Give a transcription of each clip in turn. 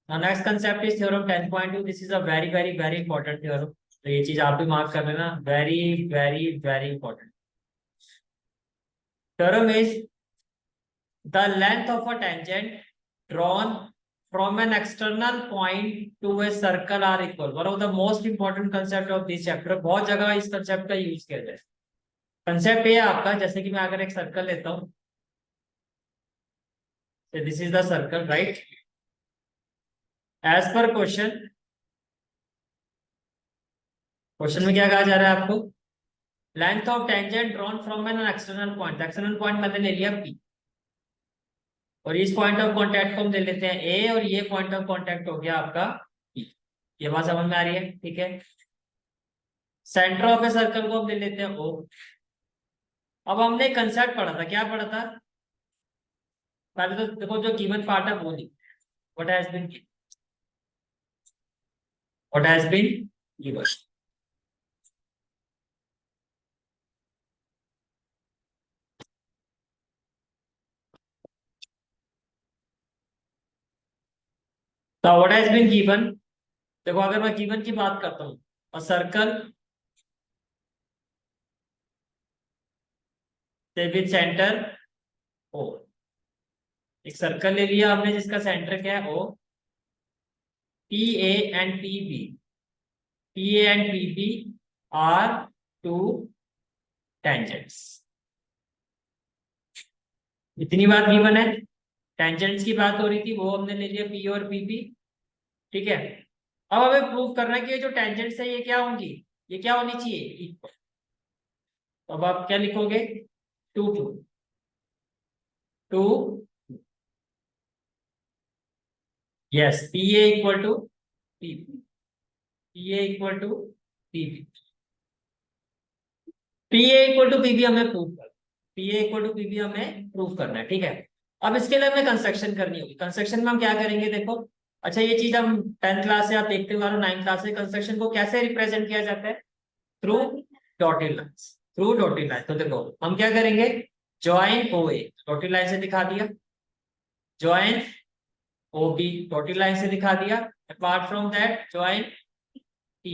Now next concept is theorem 10.2. This is a very important theorem. तो ये चीज आप भी मार्क कर लेना. Very important. Theorem is the length of a tangent drawn from an external point to a circle are equal. One of the most important concept of this chapter. बहुत जगह इस concept का यूज किया जाए. Concept ये है आपका, जैसे कि मैं अगर एक सर्कल लेता हूं, this is the circle, right. As पर क्वेश्चन में क्या कहा जा रहा है आपको? Length of tangent drawn from an external point. External point मैंने ले लिया P, और इस पॉइंट ऑफ कांटेक्ट को हम ले लेते हैं A, और ये पॉइंट ऑफ कांटेक्ट हो गया आपका P. ये बात समझ में आ रही है? ठीक है. सेंटर ऑफ ए सर्कल को हम ले लेते हैं O. अब हमने कंसेप्ट पढ़ा था, क्या पढ़ा था? पहले तो देखो जो गिवन पार्ट है वो नहीं, व्हाट हैज बीन गिवन. तो व्हाट हैज बीन गिवन, देखो अगर मैं गिवन की बात करता हूँ, और सर्कल से विद सेंटर O. एक सर्कल ले लिया हमने जिसका सेंटर क्या है O. PA and PB are two tangents. इतनी बात गिवन है. टेंजेंट्स की बात हो रही थी, वो हमने ले लिया P और PB. ठीक है. अब हमें प्रूव करना है कि ये जो टेंजेंट्स है ये क्या होंगी, ये क्या होनी चाहिए, इक्वल. तो अब आप क्या लिखोगे? To yes, PA equal to PB, PA equal to PB. PA equal to PB हमें प्रूव करना, PA इक्वल टू PB हमें प्रूव करना है. ठीक है. अब इसके लिए हमें कंस्ट्रक्शन करनी होगी. कंस्ट्रक्शन में हम क्या करेंगे, देखो. अच्छा, ये चीज हम 10th क्लास से आप देखते हो, 9th क्लास से कंस्ट्रक्शन को कैसे रिप्रेजेंट किया जाता है? Through dotted lines. तो देखो हम क्या करेंगे, ज्वाइन OA डॉटेड लाइन से दिखा दिया, ज्वाइन OB डॉटेड लाइन से दिखा दिया, apart from that join P.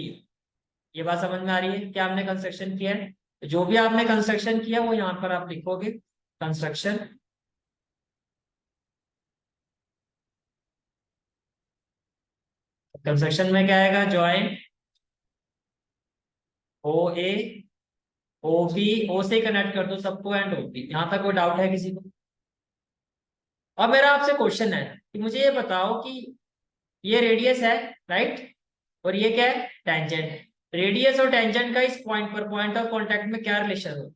ये बात समझ में आ रही है क्या हमने कंस्ट्रक्शन किया है? जो भी आपने कंस्ट्रक्शन किया वो यहाँ पर आप लिखोगे. कंस्ट्रक्शन में क्या आएगा? ज्वाइन OA OB, O से कनेक्ट कर दो सबको, एंड OB. यहाँ तक कोई डाउट है किसी को? अब मेरा आपसे क्वेश्चन है कि मुझे ये बताओ कि ये रेडियस है, राइट, और ये क्या है? टेंजेंट. रेडियस और टेंजेंट का इस पॉइंट पर, पॉइंट ऑफ कांटेक्ट में क्या रिलेशन हो?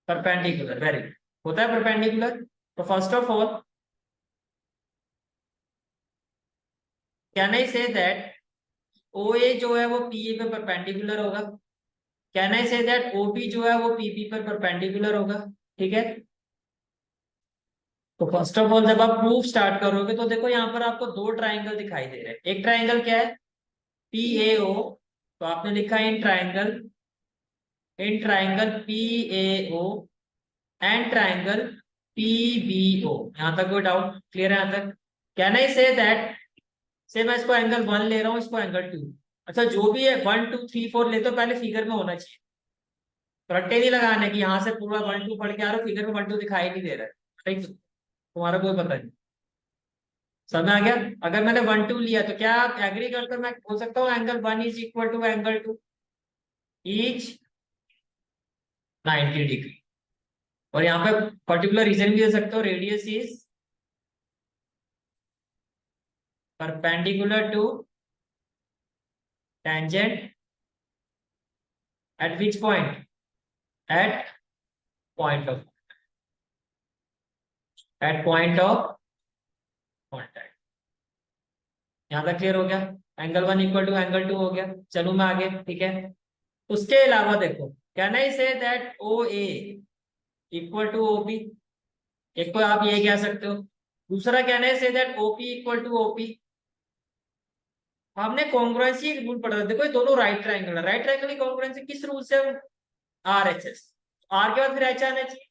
परपेंडिकुलर. Very good. होता है परपेंडिकुलर. तो first of all can I say that OA जो है वो PA पे परपेंडिकुलर होगा. Can I say that OB जो है वो PB पर परपेंडिकुलर होगा. ठीक है. तो फर्स्ट ऑफ ऑल जब आप प्रूफ स्टार्ट करोगे तो देखो यहाँ पर आपको दो ट्राइंगल दिखाई दे रहे हैं. एक ट्राइंगल क्या है? PAO. तो आपने लिखा in triangle PAO and triangle PBO. यहां तक कोई डाउट क्लियर है? यहां तक कैन आई से दैट, से मैं इसको एंगल 1 ले रहा हूँ, इसको एंगल 2. अच्छा, जो भी है 1 2 3 4 ले तो पहले फिगर में होना चाहिए. तो रट्टे नहीं लगाने की यहाँ से पूरा 1 2 पढ़ के आ रहा हूँ, फिगर में 1 2 दिखाई नहीं दे रहा है. ठीक, तुम्हारा कोई पता नहीं. समझ आ गया? अगर मैंने 1 2 लिया तो क्या आप एग्री करके मैं बोल सकता हूँ angle 1 is equal to angle 2 each 90 degree. और यहाँ पे पर्टिकुलर रीजन भी दे सकते हो, radius is perpendicular to tangent at which point? At point of contact. यहां तक क्लियर हो गया? एंगल 1 इक्वल टू एंगल 2 हो गया. चलू मैं आगे. ठीक है. उसके अलावा देखो, can I say that OA equal to OB. एक तो आप ये कह सकते हो. दूसरा can I say that OP equal to OP. हमने कॉन्ग्रुएंसी रूल पढ़ा था. देखो ये दोनों राइट ट्राइंगल है. राइट ट्राइंगल की कॉन्ग्रुएंसी किस रूल से? RHS. R के बाद फिर H आना चाहिए.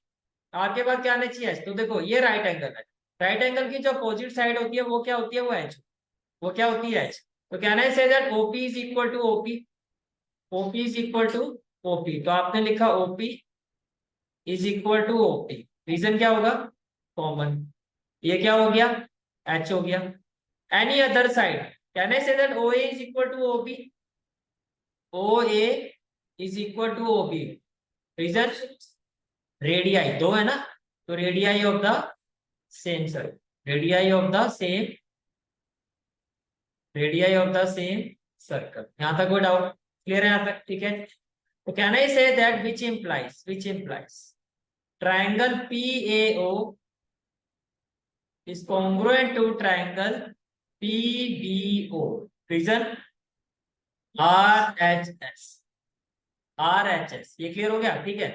R के बाद क्या आना चाहिए? H. तो देखो ये राइट एंगल है. राइट एंगल की जो अपोजिट साइड होती है वो क्या होती है? वो H. वो क्या होती है एच। तो कहना है say that OP is equal to OP, OP is equal to OP, तो आपने लिखा OP is equal to OP, reason क्या होगा कॉमन, ये क्या हो गया एच हो गया। Any other side, can I say that O A is equal to OB, O A is equal to OB, reason radii दो है ना, तो radii of the same circle, radii of the same, radii of the same circle. यहां तक कोई doubt clear है यहाँ तक, ठीक है। तो can I say that which implies triangle PAO is congruent to triangle PBO, reason RHS, RHS, ये क्लियर हो गया, ठीक है।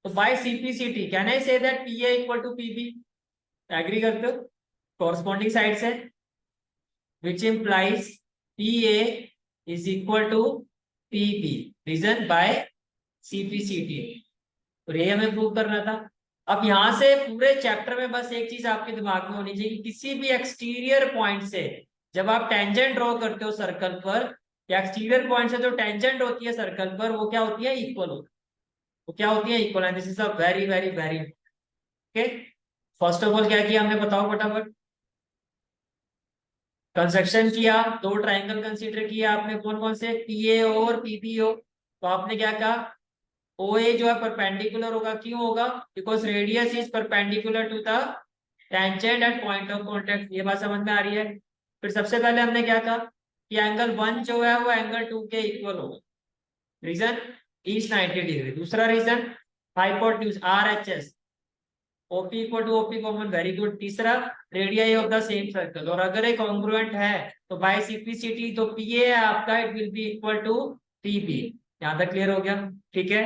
तो bye CPCT can I say that PA equal to PB, agree करते हो कॉरस्पॉन्डिंग साइड से, which implies PA is equal to PB, reason by CPCT, और ये हमें प्रूव करना था। अब यहां से पूरे चैप्टर में बस एक चीज आपके दिमाग में होनी चाहिए कि किसी भी एक्सटीरियर पॉइंट से जब आप टेंजेंट ड्रॉ करते हो सर्कल पर, या एक्सटीरियर पॉइंट से जो टेंजेंट होती है सर्कल पर, वो क्या होती है इक्वल होती है, वो क्या होती है equal, and this is a very very very okay. First of all क्या किया हमने, बताओ फटाफट। कंस्ट्रक्शन किया, दो ट्राइंगल कंसीडर किया आपने, कौन कौन से, PAO और PBO। तो आपने क्या कहा, OA जो है परपेंडिकुलर होगा, क्यों होगा, because radius is perpendicular to the tangent at point of contact, ये बात समझ में आ रही है। फिर सबसे पहले हमने क्या कहा कि एंगल 1 जो है वो एंगल 2 के इक्वल होगा, रीजन ईस्ट 90 डिग्री। दूसरा reason hypotenuse RHS, OP equal to OP common, very good. तीसरा radii of the same circle, और अगर ये कॉन्ग्रुएंट है तो बाय CPCT तो PA है आपका, it will be equal to PB। यहाँ तक क्लियर हो गया, ठीक है।